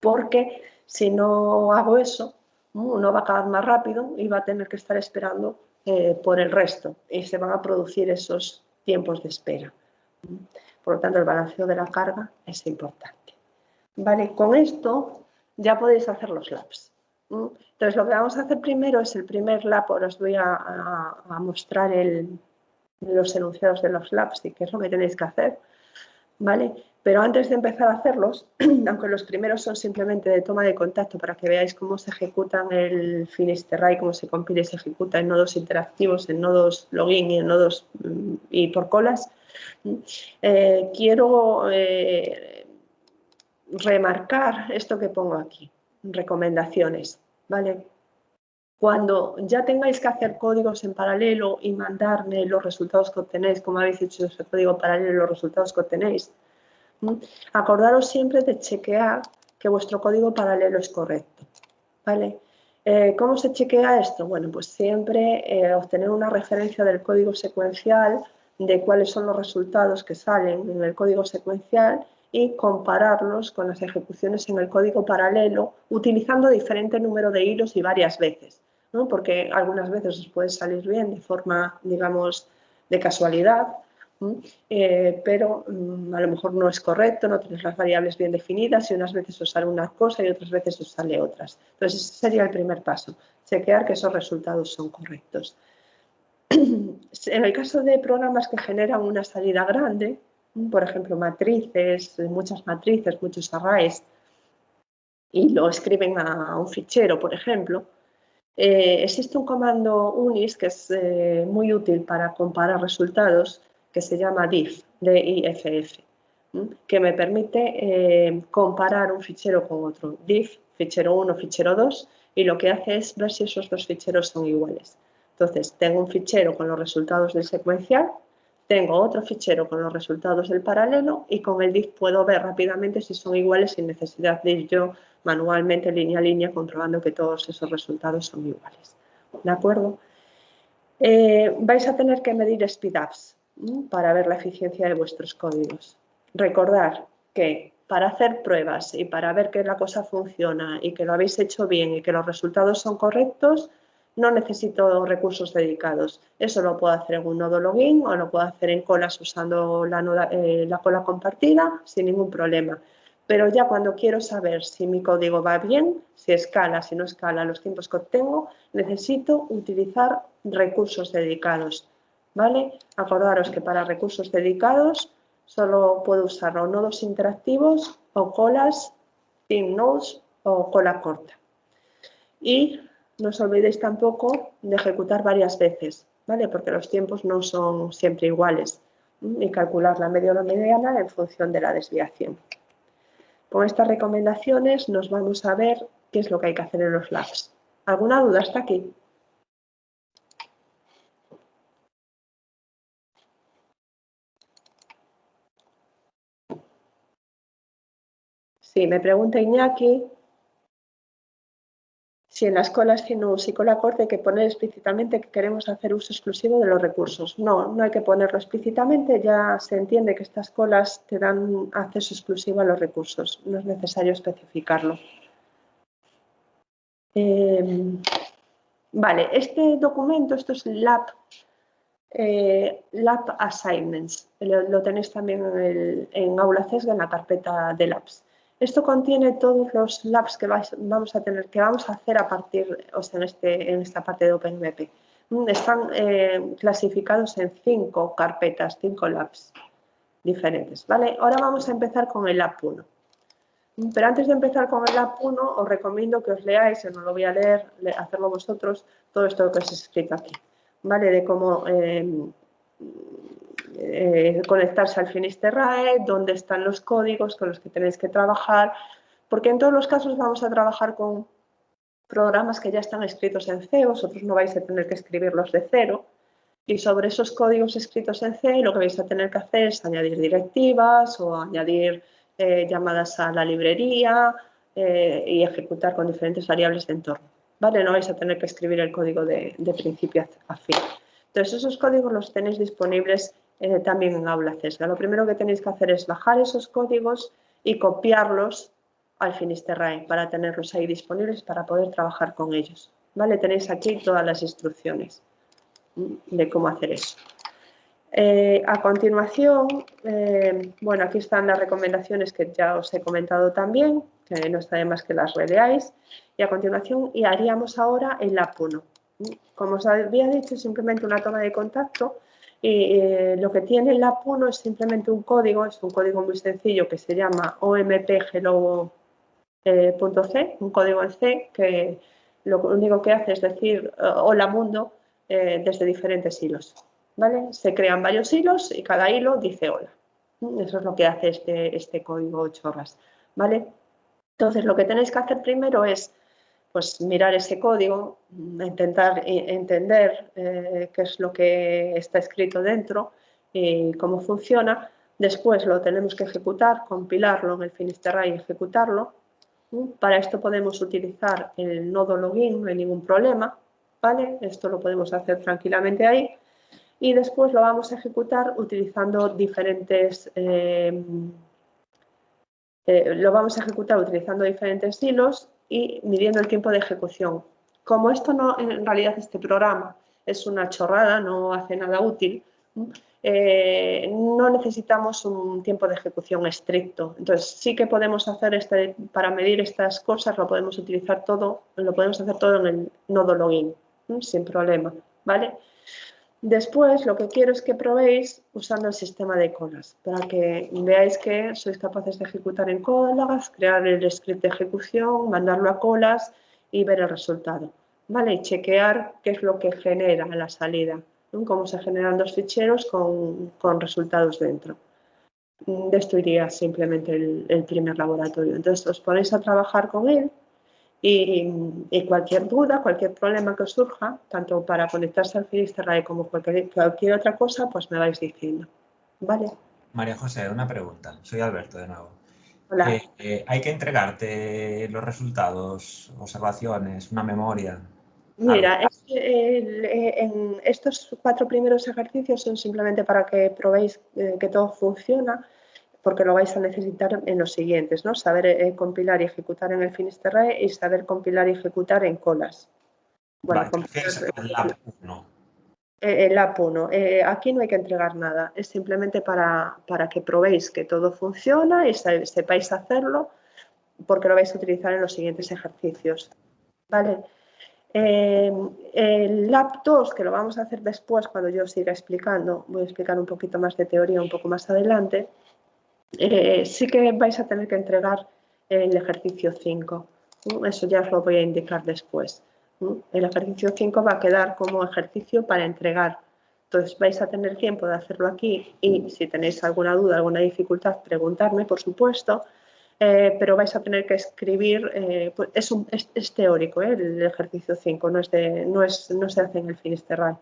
A: Porque si no hago eso, uno va a acabar más rápido y va a tener que estar esperando por el resto y se van a producir esos tiempos de espera. Por lo tanto, el balanceo de la carga es importante. Vale, con esto ya podéis hacer los labs. Entonces, lo que vamos a hacer primero es el primer lab. Ahora os voy a mostrar los enunciados de los labs y qué es lo que tenéis que hacer. ¿Vale? Pero antes de empezar a hacerlos, aunque los primeros son simplemente de toma de contacto para que veáis cómo se ejecutan el Finisterrae, cómo se compila y se ejecuta en nodos interactivos, en nodos login y en nodos y por colas, quiero remarcar esto que pongo aquí, recomendaciones, ¿vale? Cuando ya tengáis que hacer códigos en paralelo y mandarme los resultados que obtenéis, como habéis hecho ese código paralelo, los resultados que obtenéis, acordaros siempre de chequear que vuestro código paralelo es correcto, ¿vale? ¿Cómo se chequea esto? Bueno, pues siempre obtener una referencia del código secuencial de cuáles son los resultados que salen en el código secuencial y compararlos con las ejecuciones en el código paralelo utilizando diferente número de hilos y varias veces, ¿no? Porque algunas veces os puede salir bien de forma, digamos, de casualidad, pero a lo mejor no es correcto, no tenéis las variables bien definidas y unas veces os sale una cosa y otras veces os sale otras. Entonces, ese sería el primer paso, chequear que esos resultados son correctos. En el caso de programas que generan una salida grande, por ejemplo, matrices, muchos arrays, y lo escriben a un fichero, por ejemplo, existe un comando UNIS que es muy útil para comparar resultados, que se llama diff, D-I-F-F, que me permite comparar un fichero con otro, diff, fichero 1, fichero 2, y lo que hace es ver si esos dos ficheros son iguales. Entonces, tengo un fichero con los resultados del secuencial, tengo otro fichero con los resultados del paralelo y con el diff puedo ver rápidamente si son iguales sin necesidad de ir yo manualmente, línea a línea, comprobando que todos esos resultados son iguales. ¿De acuerdo? Vais a tener que medir speedups para ver la eficiencia de vuestros códigos. Recordad que para hacer pruebas y para ver que la cosa funciona y que lo habéis hecho bien y que los resultados son correctos, no necesito recursos dedicados. Eso lo puedo hacer en un nodo login o lo puedo hacer en colas usando la cola compartida sin ningún problema. Pero ya cuando quiero saber si mi código va bien, si escala, si no escala, los tiempos que obtengo, necesito utilizar recursos dedicados, ¿vale? Acordaros que para recursos dedicados solo puedo usar o nodos interactivos o colas, thin nodes o cola corta. Y no os olvidéis tampoco de ejecutar varias veces, ¿vale? Porque los tiempos no son siempre iguales y calcular la media o la mediana en función de la desviación. Con estas recomendaciones nos vamos a ver qué es lo que hay que hacer en los labs. ¿Alguna duda hasta aquí? Sí, me pregunta Iñaki si en las colas CINUS y cola corta hay que poner explícitamente que queremos hacer uso exclusivo de los recursos. No, no hay que ponerlo explícitamente, ya se entiende que estas colas te dan acceso exclusivo a los recursos, no es necesario especificarlo. Vale, este documento, esto es Lab Assignments, lo tenéis también en Aula CESGA en la carpeta de Labs. Esto contiene todos los labs que vamos a hacer a partir, o sea, en esta parte de OpenMP. Están clasificados en 5 carpetas, 5 labs diferentes, ¿vale? Ahora vamos a empezar con el lab 1. Pero antes de empezar con el lab 1, os recomiendo que os leáis, no lo voy a leer, hacerlo vosotros, todo esto que os he escrito aquí, ¿vale? De cómo conectarse al Finisterrae, dónde están los códigos con los que tenéis que trabajar, porque en todos los casos vamos a trabajar con programas que ya están escritos en C, vosotros no vais a tener que escribirlos de cero, y sobre esos códigos escritos en C lo que vais a tener que hacer es añadir directivas o añadir llamadas a la librería y ejecutar con diferentes variables de entorno, ¿vale? No vais a tener que escribir el código de principio a fin. Entonces, esos códigos los tenéis disponibles también en Aula CESGA. Lo primero que tenéis que hacer es bajar esos códigos y copiarlos al Finisterrae para tenerlos ahí disponibles para poder trabajar con ellos, ¿vale? Tenéis aquí todas las instrucciones. de cómo hacer eso. A continuación, bueno, aquí están las recomendaciones que ya os he comentado también, que no está de más que las releáis. Y a continuación haríamos ahora el lap1. Como os había dicho, es simplemente una toma de contacto y lo que tiene el lap1 es simplemente un código, es un código muy sencillo que se llama omphello.c, un código en C que lo único que hace es decir hola mundo desde diferentes hilos. ¿Vale? Se crean varios hilos y cada hilo dice hola. Eso es lo que hace este código chorras. ¿Vale? Entonces, lo que tenéis que hacer primero es pues, mirar ese código, intentar entender qué es lo que está escrito dentro y cómo funciona. Después lo tenemos que ejecutar, compilarlo en el Finisterrae y ejecutarlo. Para esto podemos utilizar el nodo login, no hay ningún problema. ¿Vale? Esto lo podemos hacer tranquilamente ahí. Y después lo vamos a ejecutar utilizando diferentes hilos y midiendo el tiempo de ejecución. Como esto no, en realidad este programa es una chorrada, no hace nada útil, no necesitamos un tiempo de ejecución estricto. Entonces sí que podemos hacer para medir estas cosas, lo podemos hacer todo en el nodo login, sin problema, ¿vale? Después, lo que quiero es que probéis usando el sistema de colas, para que veáis que sois capaces de ejecutar en colas, crear el script de ejecución, mandarlo a colas y ver el resultado. ¿Vale? Y chequear qué es lo que genera la salida, ¿no? Cómo se generan dos ficheros con resultados dentro. De esto iría simplemente el primer laboratorio. Entonces, os ponéis a trabajar con él. Y cualquier duda, cualquier problema que os surja, tanto para conectarse al Finisterrae como cualquier otra cosa, pues me vais diciendo. ¿Vale?
B: María José, una pregunta. Soy Alberto de nuevo.
A: Hola.
B: ¿Hay que entregarte los resultados, observaciones, una memoria? Algo.
A: Mira, en estos 4 primeros ejercicios son simplemente para que probéis que todo funciona, porque lo vais a necesitar en los siguientes, ¿no? Saber compilar y ejecutar en el Finisterrae y saber compilar y ejecutar en colas. Bueno,
B: Vale, te refieres al lab 1.
A: El lap1. Aquí no hay que entregar nada, es simplemente para que probéis que todo funciona y sepáis hacerlo, porque lo vais a utilizar en los siguientes ejercicios. ¿Vale? El lap2, que lo vamos a hacer después cuando yo siga explicando, voy a explicar un poquito más de teoría un poco más adelante, sí que vais a tener que entregar el ejercicio 5. Eso ya os lo voy a indicar después. El ejercicio 5 va a quedar como ejercicio para entregar. Entonces vais a tener tiempo de hacerlo aquí y si tenéis alguna duda, alguna dificultad, preguntarme, por supuesto, pero vais a tener que escribir, pues es teórico, el ejercicio 5, no se hace en el Finisterrae,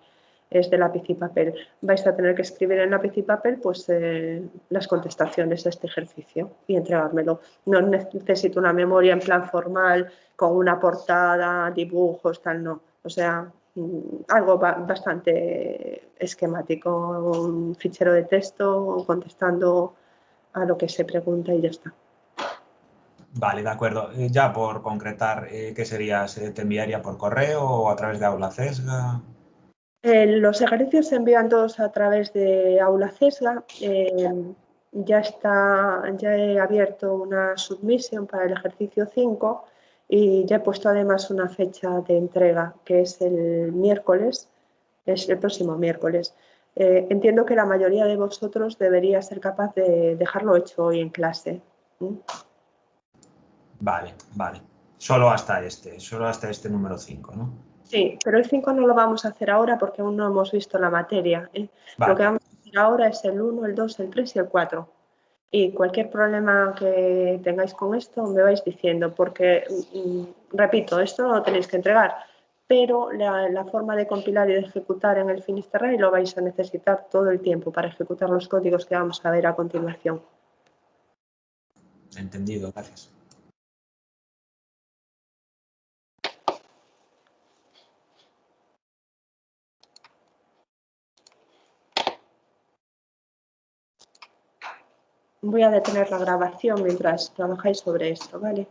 A: es de lápiz y papel. Vais a tener que escribir en lápiz y papel pues, las contestaciones a este ejercicio y entregármelo. No necesito una memoria en plan formal, con una portada, dibujos, tal, no. O sea, algo bastante esquemático, un fichero de texto contestando a lo que se pregunta y ya está.
B: Vale, de acuerdo. Ya por concretar, ¿qué sería? ¿Se te enviaría por correo o a través de Aula Cesga?
A: Los ejercicios se envían todos a través de Aula Cesga. Ya he abierto una submission para el ejercicio 5 y ya he puesto además una fecha de entrega, que es el miércoles, es el próximo miércoles. Entiendo que la mayoría de vosotros debería ser capaz de dejarlo hecho hoy en clase.
B: Vale, vale. Solo hasta este número 5, ¿no?
A: Sí, pero el 5 no lo vamos a hacer ahora porque aún no hemos visto la materia. Lo
B: Vale,
A: que vamos a hacer ahora es el 1, el 2, el 3 y el 4. Y cualquier problema que tengáis con esto me vais diciendo, porque, repito, esto no lo tenéis que entregar, pero la forma de compilar y de ejecutar en el Finisterrae lo vais a necesitar todo el tiempo para ejecutar los códigos que vamos a ver a continuación.
B: entendido, gracias.
A: Voy a detener la grabación mientras trabajáis sobre esto, ¿vale?